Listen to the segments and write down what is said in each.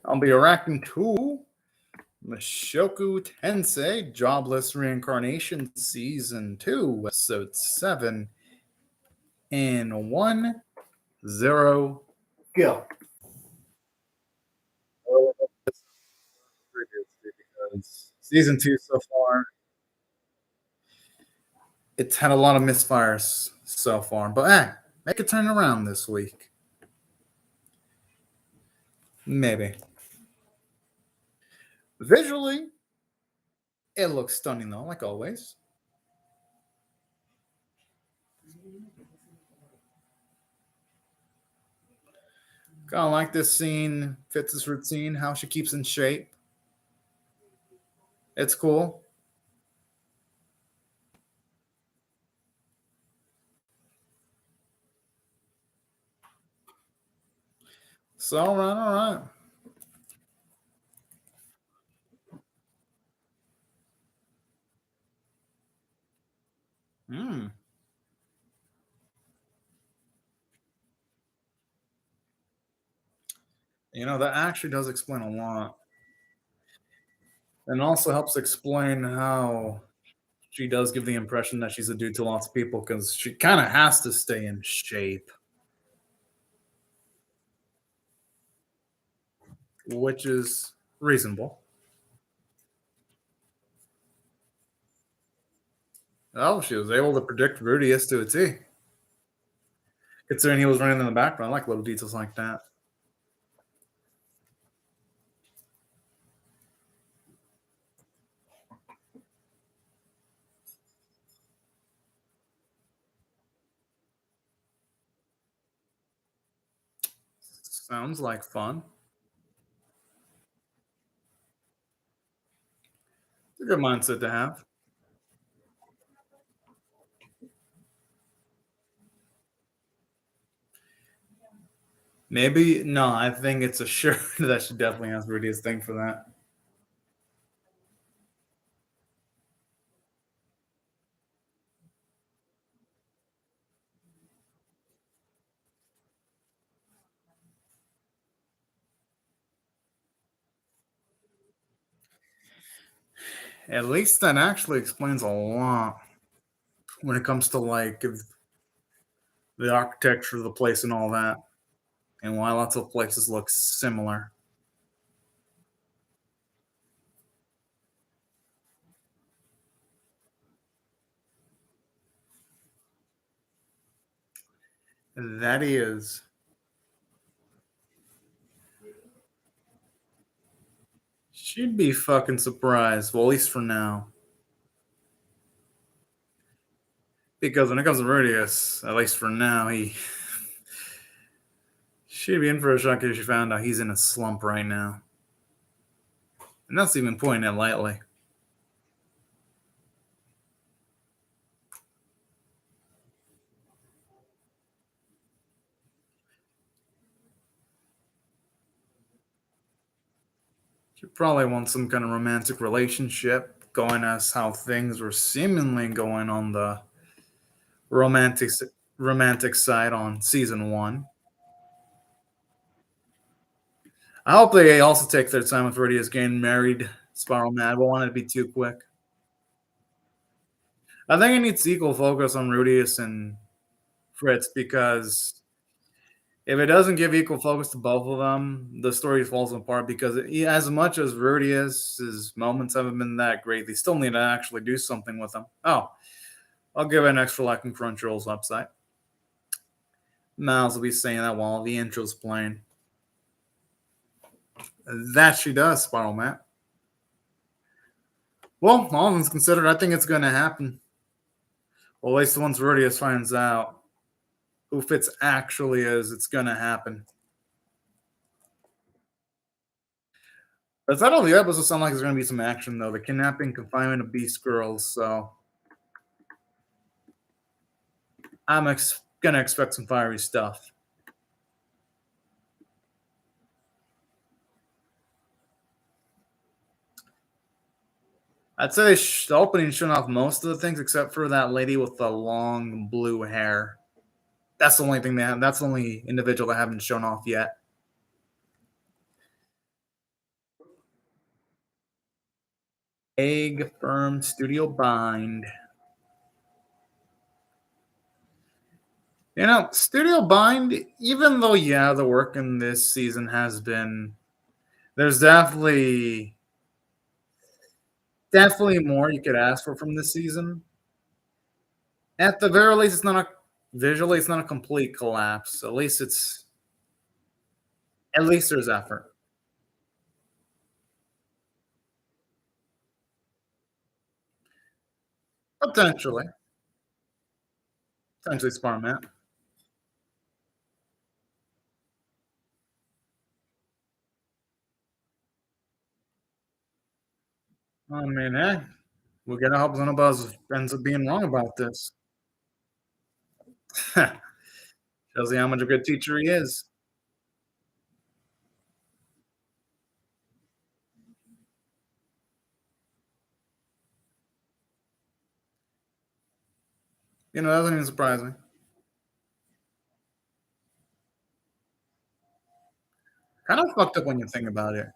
I'll be reacting to Mushoku Tensei, Jobless Reincarnation Season 2, Episode 7, in 1-0, go. Because Season 2 so far, it's had a lot of misfires so far, but make it turn around this week. Maybe. Visually, it looks stunning though, like always. Kind of like this scene, fits this routine, how she keeps in shape. It's cool. So, all right. Hmm. That actually does explain a lot. And also helps explain how she does give the impression that she's a dude to lots of people because she kind of has to stay in shape, which is reasonable. Oh, she was able to predict Rudius to a T. Considering he was running in the background, I like little details like that. Sounds like fun. It's a good mindset to have. Maybe no, I think it's a sure that she definitely has Rudius thing for that. At least that actually explains a lot when it comes to like the architecture of the place and all that, and why lots of places look similar. That is. She'd be fucking surprised. Well, at least for now. Because when it comes to Rudius, at least for now, she'd be in for a shock if she found out he's in a slump right now. And that's even putting it lightly. She probably wants some kind of romantic relationship, going as how things were seemingly going on the romantic romantic side on season 1. I hope they also take their time with Rudius getting married. Spiral Mad. I don't want it to be too quick. I think it needs equal focus on Rudius and Fritz because if it doesn't give equal focus to both of them, the story falls apart because as much as Rudius's moments haven't been that great, they still need to actually do something with them. Oh, I'll give it an extra like on Crunchyroll's website. Miles will be saying that while the intro's playing. That she does, Spiral Matt. Well, all things considered, I think it's going to happen. Well, at least once Rudius finds out who Fitz actually is, it's going to happen. But that all the episodes sound like there's going to be some action, though. The kidnapping, confinement of Beast Girls, so I'm going to expect some fiery stuff. I'd say the opening showing off most of the things except for that lady with the long blue hair. That's the only thing they have. That's the only individual that haven't shown off yet. Egg Firm Studio Bind. Studio Bind, even though, yeah, the work in this season has been, there's definitely more you could ask for from this season. At the very least, visually, it's not a complete collapse. At least there's effort. Potentially. Potentially smart man. I mean, we're gonna hope none of us ends up being wrong about this. Tells you how much of a good teacher he is. That doesn't even surprise me. Kind of fucked up when you think about it.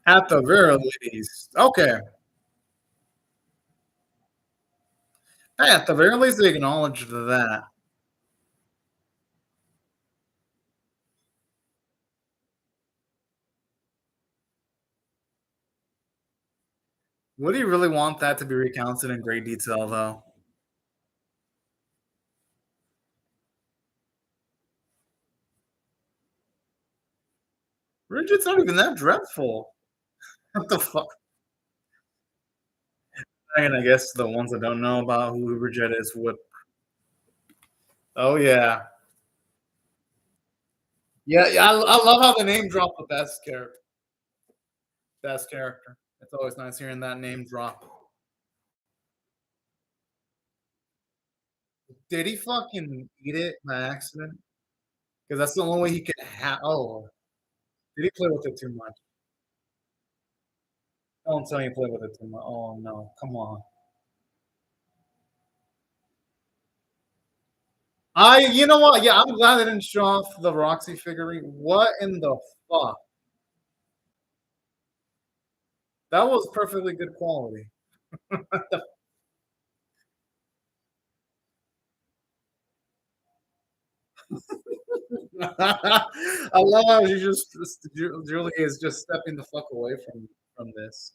At the very least, okay. Hey, at the very least, they acknowledged that. Would he really want that to be recounted in great detail, though? Bridget's not even that dreadful. What the fuck? And I guess the ones that don't know about who Bridget is would. Oh yeah, yeah. I love how the name drop the best character. Best character. It's always nice hearing that name drop. Did he fucking eat it by accident? Because that's the only way he could have. Oh, did he play with it too much? Don't tell me he played with it too much. Oh no, come on. You know what? Yeah, I'm glad they didn't show off the Roxy figurine. What in the fuck? That was perfectly good quality. I love how Julie is just stepping the fuck away from this.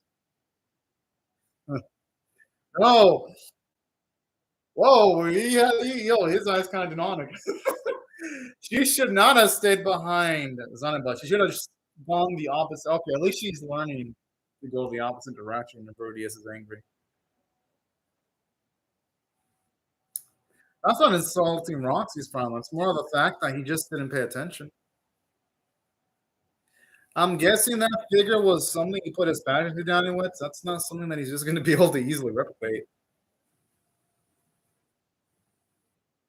No, whoa, yo, his eyes kind of demonic. She should not have stayed behind Zanaba. She should have just gone the opposite. Okay, at least she's learning to go the opposite direction if Rodius is angry. That's not insulting Roxy's problem. It's more of the fact that he just didn't pay attention. I'm guessing that figure was something he put his passion down in with. That's not something that he's just going to be able to easily replicate.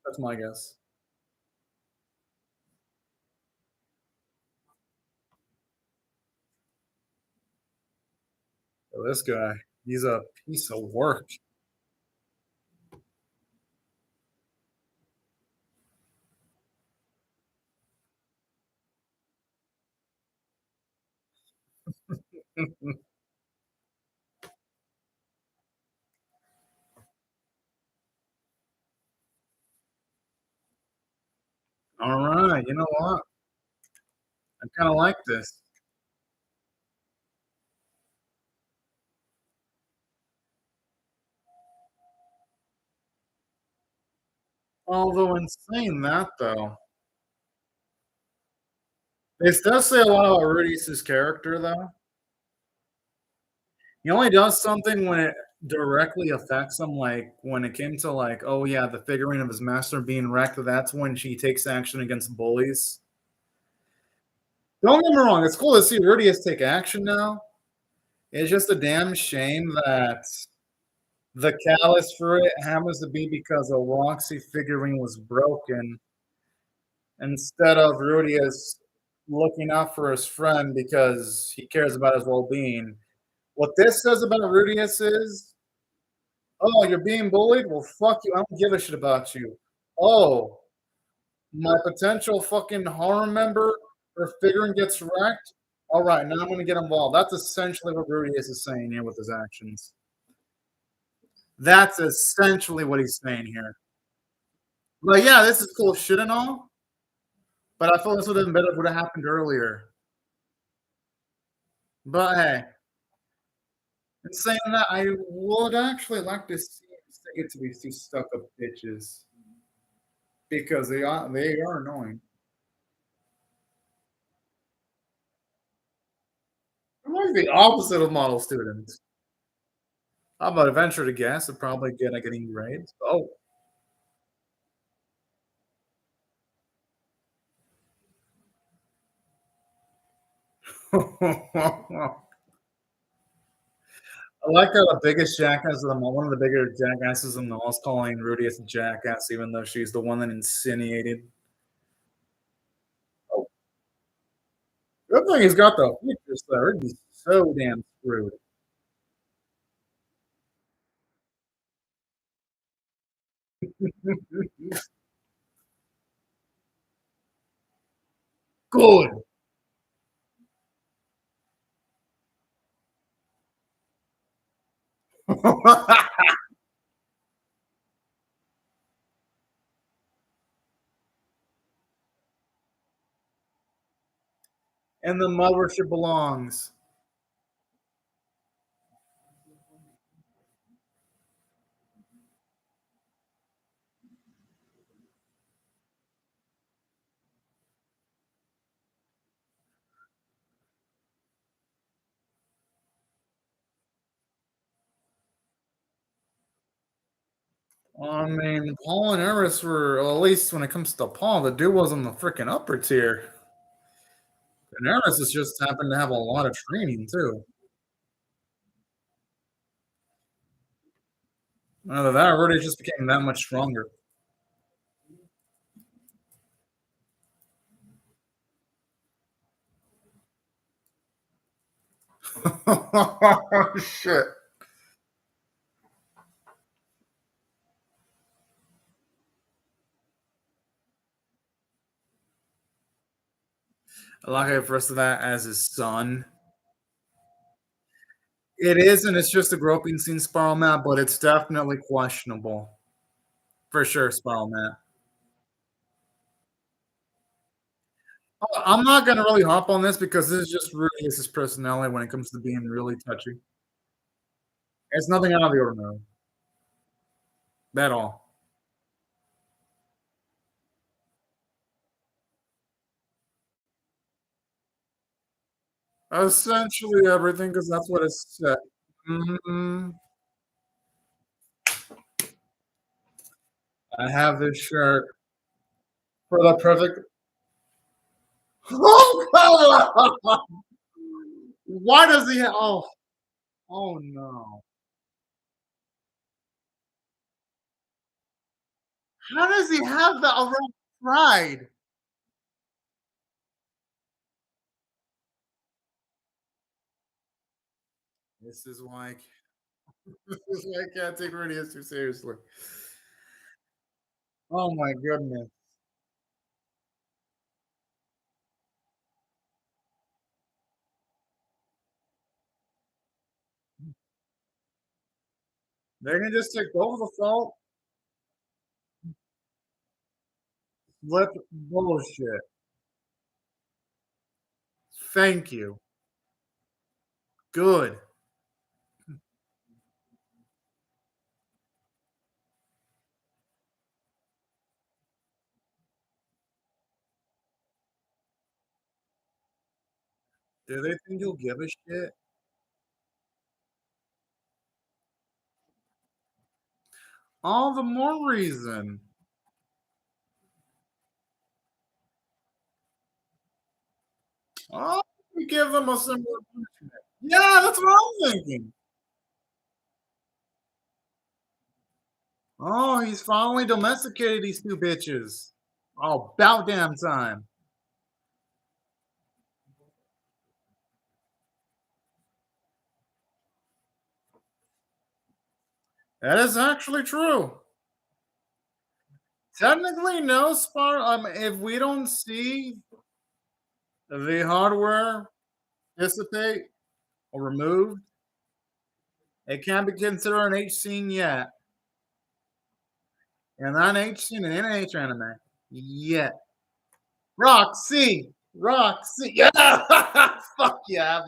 That's my guess. So this guy, he's a piece of work. All right, you know what? I kind of like this. Although in saying that, though, it does say a lot about Rudy's character, though. He only does something when it directly affects him, like when it came to like, oh yeah, the figurine of his master being wrecked. That's when she takes action against bullies. Don't get me wrong; it's cool to see Rudius take action now. It's just a damn shame that the callus for it happens to be because a Roxy figurine was broken instead of Rudius looking out for his friend because he cares about his well-being. What this says about Rudius is, oh, you're being bullied? Well, fuck you. I don't give a shit about you. Oh, my potential fucking horror member Her figuring gets wrecked. All right, now I'm gonna get involved. That's essentially what Rudius is saying here with his actions. That's essentially what he's saying here. Like, yeah, this is cool shit and all, but I feel this would have been better if it would have happened earlier. But hey, in saying that, I would actually like to see him stick it to these two stuck up bitches because they are annoying. I'm like the opposite of model students. How about venture to guess? They're probably good at getting grades. Oh. I like how the biggest jackass of them all, one of the bigger jackasses in the all is calling Rudius a jackass, even though she's the one that insinuated. Oh, good thing he's got the features there. He'd be so damn screwed. Good. And the mud where she belongs. I mean, Paul and Eris were, well, at least when it comes to Paul, the dude was in the freaking upper tier. And Eris has just happened to have a lot of training too. Either that or it just became that much stronger. Shit. I like it first of that as his son. It is, and it's just a groping scene, Spiral Matt, but it's definitely questionable. For sure, Spiral Matt. I'm not gonna really hop on this because this is just really his personality when it comes to being really touchy. It's nothing out of the ordinary at all. Essentially everything, because that's what it's said. Mhm. I have this shirt for the perfect. Oh, come on! Why does he have? Oh no! How does he have that around pride? This is why. This is why I can't take Rudius too seriously. Oh my goodness! They can just take both the fault. Flip bullshit. Thank you. Good. Do they think you'll give a shit? All the more reason. Oh, we give them a similar punishment. Yeah, that's what I'm thinking. Oh, he's finally domesticated these two bitches. Oh, about damn time. That is actually true. Technically, no, Spar. If we don't see, the hardware dissipate or removed, it can't be considered an H scene yet. And not an H scene in any H anime. Yet. Roxy! Roxy! Yeah! Fuck yeah.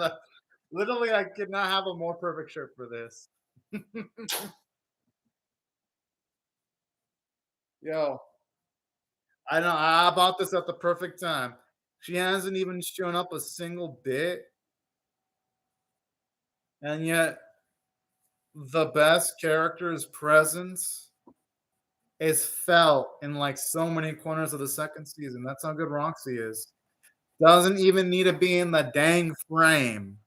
Literally, I could not have a more perfect shirt for this. Yo, I know I bought this at the perfect time. She hasn't even shown up a single bit, and yet the best character's presence is felt in like so many corners of the second season. That's how good Roxy is. Doesn't even need to be in the dang frame.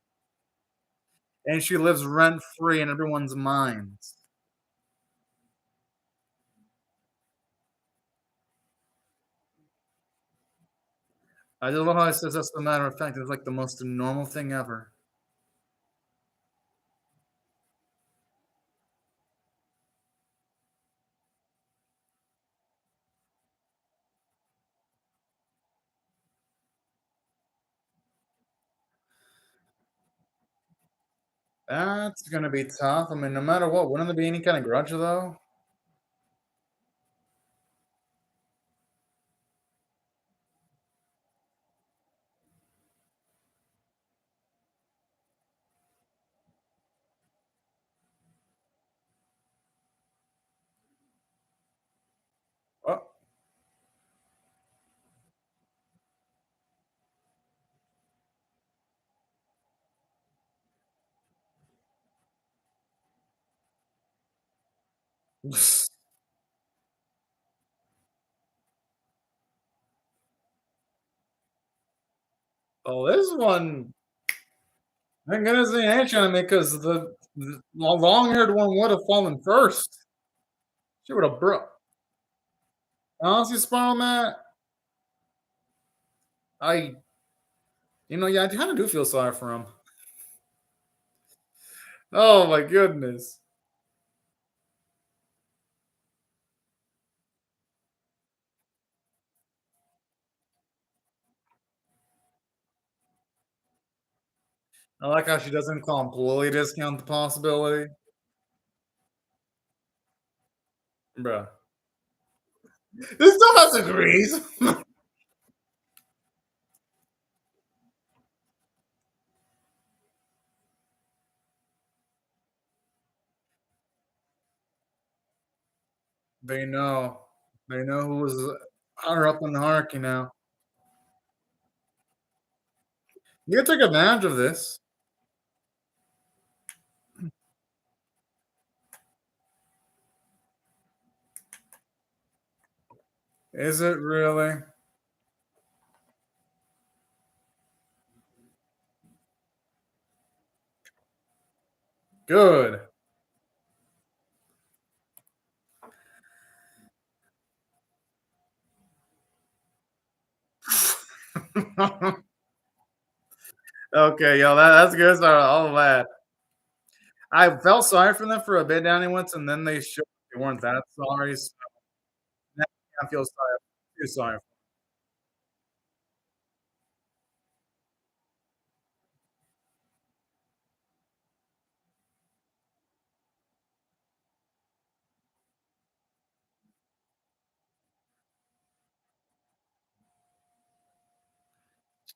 And she lives rent free in everyone's minds. I just love how it says that's the matter of fact. It's like the most normal thing ever. That's gonna be tough. I mean, no matter what, wouldn't there be any kind of grudge though? Oh, oh, this one. Thank goodness they ain't trying to make because the long-haired one would have fallen first. She would have broke. Honestly, Spiral Man, I, yeah, I kind of do feel sorry for him. Oh my goodness. I like how she doesn't completely discount the possibility. Bruh. This still has degrees. They know. They know who was higher up in the hierarchy now. You gotta take advantage of this. Is it really? Good. Okay, yo, that's good start. All that. I felt sorry for them for a bit down once, and then they showed they weren't that sorry. So now I feel sorry. Too sorry.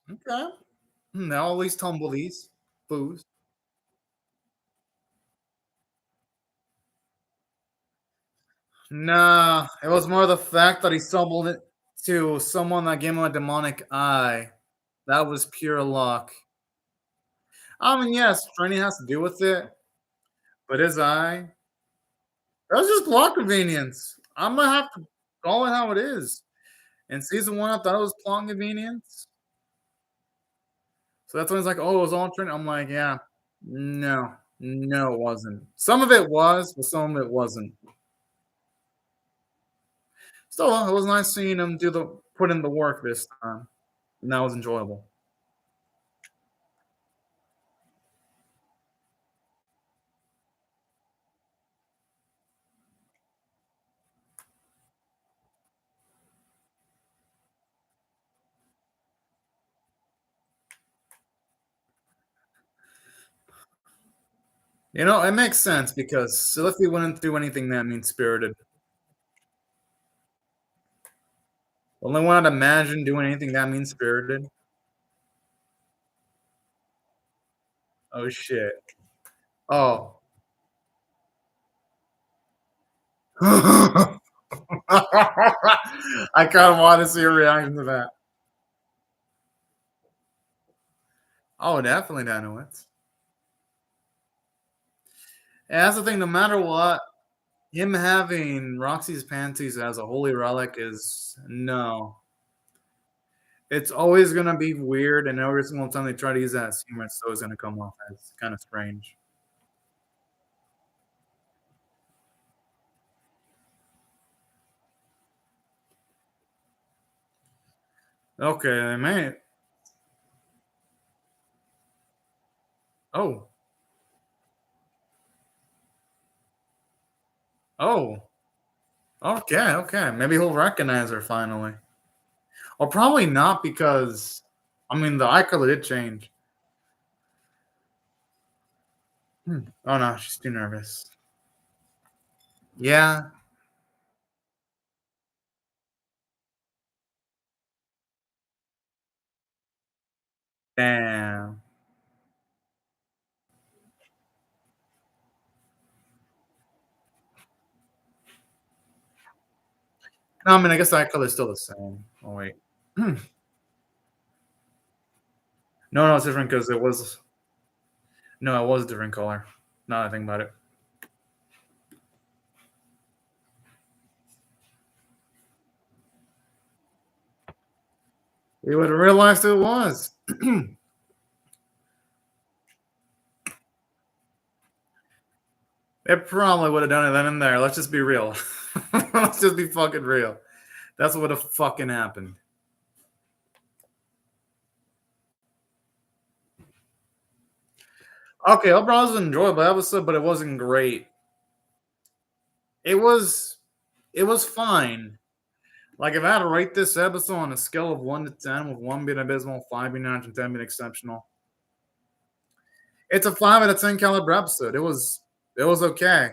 Okay. Now at least tumble these booze. Nah, it was more the fact that he stumbled it to someone that gave him a demonic eye. That was pure luck. I mean, yes, training has to do with it, but his eye, that was just plot convenience. I'm gonna have to call it how it is. In season one, I thought it was plot convenience. So that's when it's like, oh, it was all training. I'm like, yeah, no, no, it wasn't. Some of it was, but some of it wasn't. Still, it was nice seeing him put in the work this time, and that was enjoyable. You know, it makes sense because Siliphi wouldn't do anything that mean-spirited. Only one I'd imagine doing anything that mean-spirited. Oh, shit. Oh. I kinda wanna see your reaction to that. Oh, definitely Danowitz. And that's the thing, no matter what, him having Roxy's panties as a holy relic is no. It's always gonna be weird, and every single time they try to use that as humor, it's always gonna come off as kinda strange. Okay, man. Oh. Oh. Okay, okay. Maybe he'll recognize her finally. Or probably not because I mean, the eye color did change. Oh, no, she's too nervous. Yeah. Damn. No, I mean, I guess the eye color's still the same. Oh, wait. No, no, it's different because it was no, it was a different color. Now that I think about it. You would have realized who it was. It probably would have done it then and there. Let's just be real. Let's just be fucking real. That's what would have fucking happened. Okay, overall, it was an enjoyable episode, but it wasn't great. It was it was fine. Like if I had to rate this episode on a scale of 1 to 10, with 1 being abysmal, 5 being average, and 10 being exceptional, it's a 5 out of 10 caliber episode. It was okay.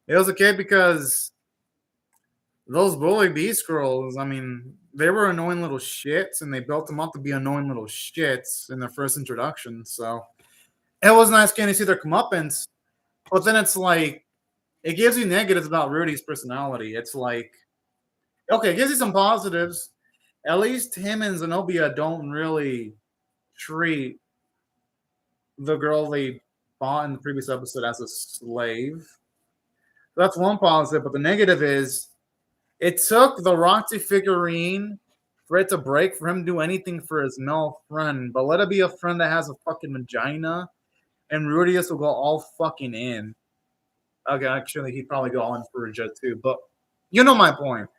It was okay because those bully beast girls, I mean, they were annoying little shits, and they built them up to be annoying little shits in their first introduction. So it was nice getting to see their comeuppance. But then it's like it gives you negatives about Rudy's personality. It's like okay, it gives you some positives. At least him and Zenobia don't really treat the girl they bought in the previous episode as a slave. That's one positive, but the negative is it took the Roxy figurine for it to break for him to do anything for his male friend, but let it be a friend that has a fucking vagina, and Rudius will go all fucking in. Okay, actually, he'd probably go all in for Jet too, but you know my point.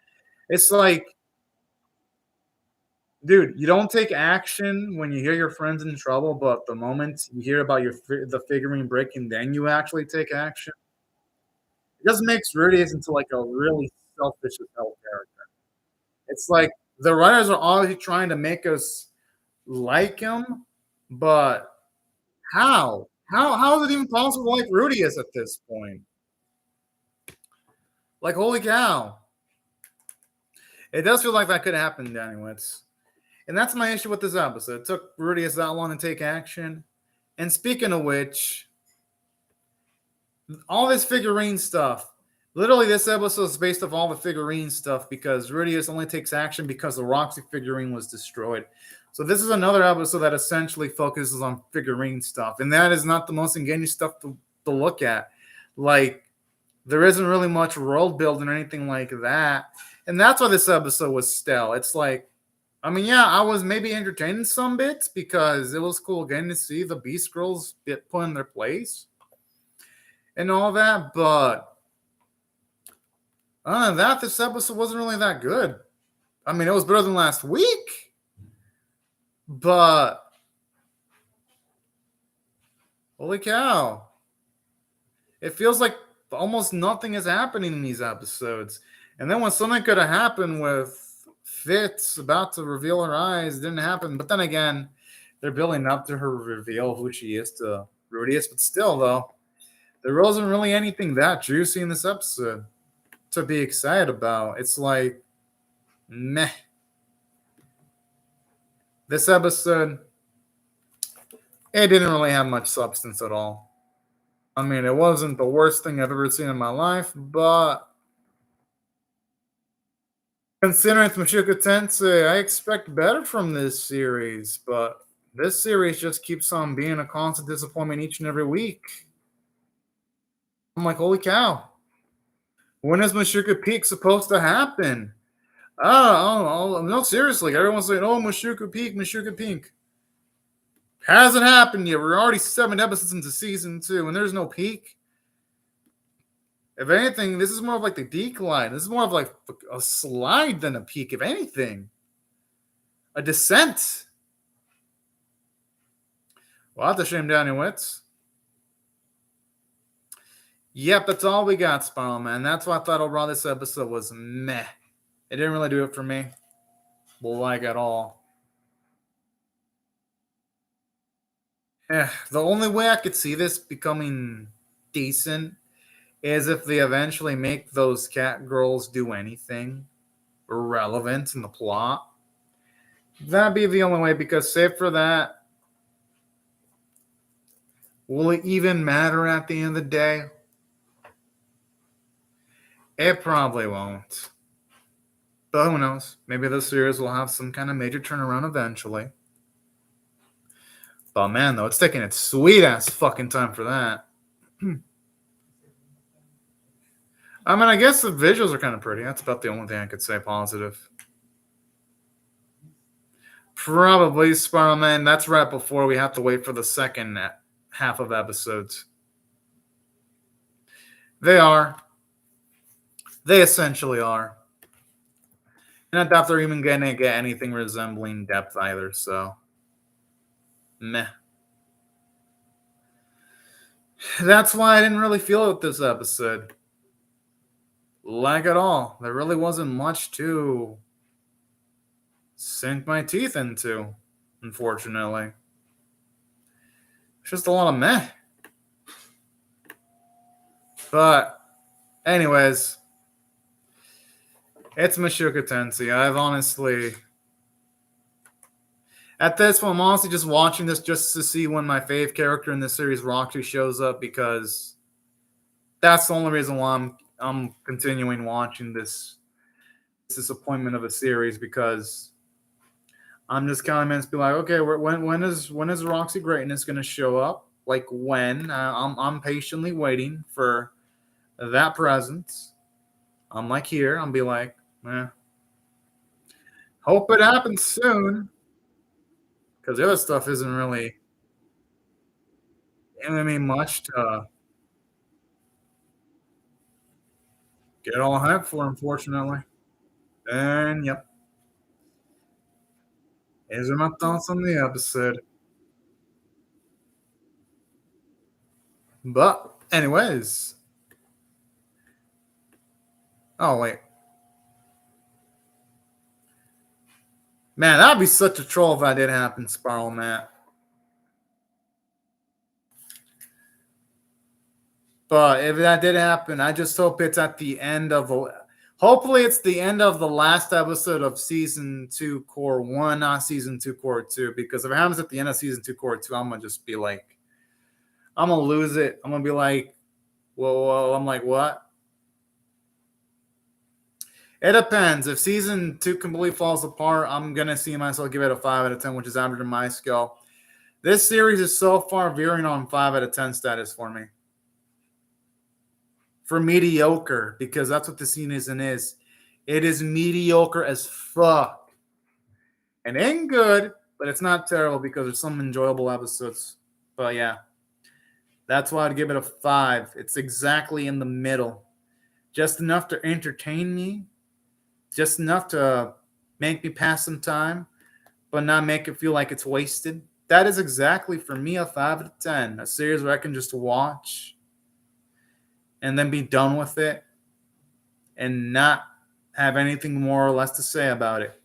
It's like, dude, you don't take action when you hear your friend's in trouble, but the moment you hear about the figurine breaking, then you actually take action. It just makes Rudius into like a really selfish as hell character. It's like the writers are always trying to make us like him, but how? How is it even possible to like Rudius at this point? Like, holy cow. It does feel like that could happen, anyways. And that's my issue with this episode. It took Rudius that long to take action. And speaking of which, all this figurine stuff. Literally, this episode is based off all the figurine stuff because Rudius only takes action because the Roxy figurine was destroyed. So this is another episode that essentially focuses on figurine stuff, and that is not the most engaging stuff to look at. Like, there isn't really much world building or anything like that, and that's why this episode was stale. It's like, I mean, yeah, I was maybe entertained in some bits because it was cool getting to see the Beast Girls get put in their place and all that, but other than that, this episode wasn't really that good. I mean, it was better than last week, but holy cow. It feels like almost nothing is happening in these episodes. And then when something could have happened with Fitz about to reveal her eyes, didn't happen. But then again, they're building up to her reveal who she is to Rudius. But still, though, There wasn't really anything that juicy in this episode to be excited about. It's like, meh. This episode, it didn't really have much substance at all. I mean, it wasn't the worst thing I've ever seen in my life, but considering it's Mushoku Tensei, I expect better from this series, but this series just keeps on being a constant disappointment each and every week. I'm like, holy cow. When is Mushoku Peak supposed to happen? No, seriously. Everyone's saying, oh, Mushoku Peak, Mushoku Peak. Hasn't happened yet. We're already 7 episodes into season 2, and there's no peak. If anything, this is more of like the decline. This is more of like a slide than a peak, if anything. A descent. Well, that's a shame, Danny Witz. Yep, that's all we got, Spiral Man. That's why I thought overall this episode was meh. It didn't really do it for me. Like at all. The only way I could see this becoming decent is if they eventually make those cat girls do anything relevant in the plot. That'd be the only way, because save for that, will it even matter at the end of the day? It probably won't. But who knows? Maybe the series will have some kind of major turnaround eventually. But man, though, it's taking its sweet ass fucking time for that. I mean, I guess the visuals are kind of pretty. That's about the only thing I could say positive. Probably Spiral Man. That's right before we have to wait for the second half of episodes. They are. They essentially are. And I doubt they're even going to get anything resembling depth either, so. Meh. That's why I didn't really feel it this episode. Like at all. There really wasn't much to sink my teeth into, unfortunately. It's just a lot of meh. But, anyways, it's Mushoku Tensei. I've honestly... At this point, I'm honestly just watching this just to see when my fave character in this series, Roxy, shows up, because that's the only reason why I'm continuing watching this disappointment of a series, because I'm just kind of meant to be like, okay, when is Roxy Greatness going to show up? Like when? I'm patiently waiting for that presence. I'm like here. I'll be like, hope it happens soon. Because the other stuff isn't really giving me much to get all hyped for, unfortunately. And yep. These are my thoughts on the episode. But, anyways. Oh, wait. Man, that'd be such a troll if that did happen, Spiral Matt. But if that did happen, I just hope it's at the end of hopefully it's the end of the last episode of season 2 core 1, not season 2 core 2. Because if it happens at the end of season 2 core 2, I'm gonna just be like, I'm gonna lose it. I'm gonna be like, whoa, I'm like, what? It depends. If season 2 completely falls apart, I'm gonna see myself give it a 5 out of 10, which is average in my scale. This series is so far veering on 5 out of 10 status for me. For mediocre, because that's what the season is. It is mediocre as fuck. And it ain't good, but it's not terrible because there's some enjoyable episodes. But yeah, that's why I'd give it a 5. It's exactly in the middle. Just enough to entertain me. Just enough to make me pass some time, but not make it feel like it's wasted. That is exactly, for me, a 5 out of 10. A series where I can just watch and then be done with it and not have anything more or less to say about it.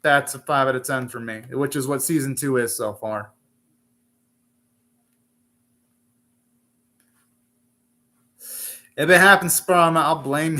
That's a 5 out of 10 for me, which is what season 2 is so far. If it happens, Sperm, I'll blame